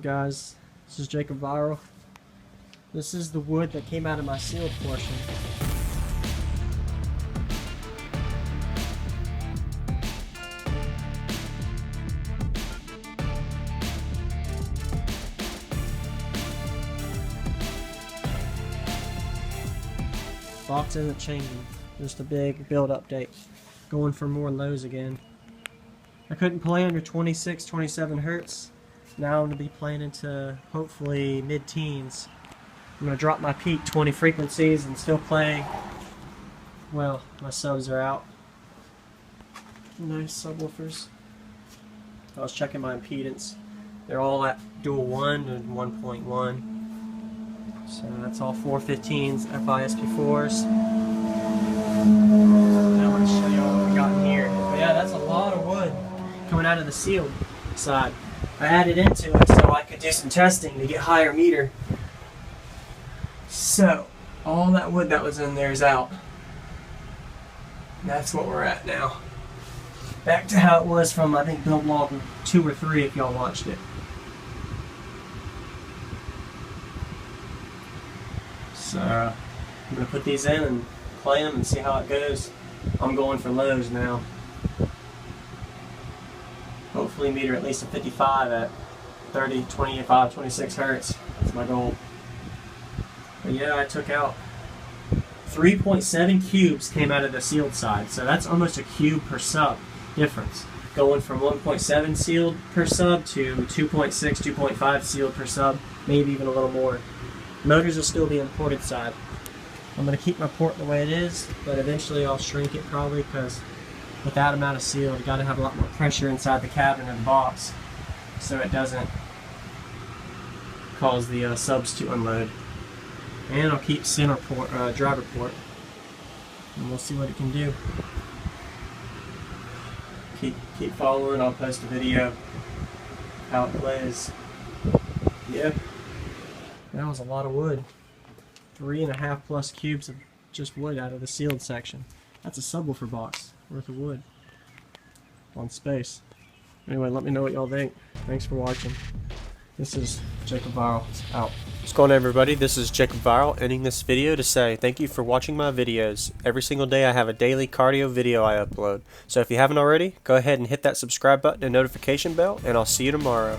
Guys, this is Jacob Viral. This is the wood that came out of my sealed portion. Box isn't changing, just a big build update. Going for more lows again. I couldn't play under 26, 27 hertz. Now I'm going to be playing into hopefully mid-teens. I'm going to drop my peak 20 frequencies and still play. Well, my subs are out. Nice subwoofers. I was checking my impedance. They're all at dual 1 and 1.1. So that's all 415s, FISP4s. Now I'm going to show you what we got in here. But yeah, that's a lot of wood coming out of the sealed side. I added into it so I could do some testing to get higher meter. So, all that wood that was in there is out. That's what we're at now. Back to how it was from, I think, build log 2 or 3 if y'all watched it. So, I'm going to put these in and play them and see how it goes. I'm going for lows now. Hopefully meter at least a 55 at 30, 25, 26 hertz. That's my goal. But yeah, I took out 3.7 cubes came out of the sealed side. So that's almost a cube per sub difference. Going from 1.7 sealed per sub to 2.6, 2.5 sealed per sub. Maybe even a little more. Motors will still be in the ported side. I'm going to keep my port the way it is, but eventually I'll shrink it probably because with that amount of seal, you got to have a lot more pressure inside the cabin or the box so it doesn't cause the subs to unload. And I'll keep center port, driver port, and we'll see what it can do. Keep following. I'll post a video how it plays. Yeah, that was a lot of wood. 3.5 plus cubes of just wood out of the sealed section. That's a subwoofer box worth of wood on space. Anyway, let me know what y'all think. Thanks for watching. This is Jacob Viral, out. What's going on, everybody? This is Jacob Viral, ending this video to say thank you for watching my videos. Every single day I have a daily cardio video I upload. So if you haven't already, go ahead and hit that subscribe button and notification bell, and I'll see you tomorrow.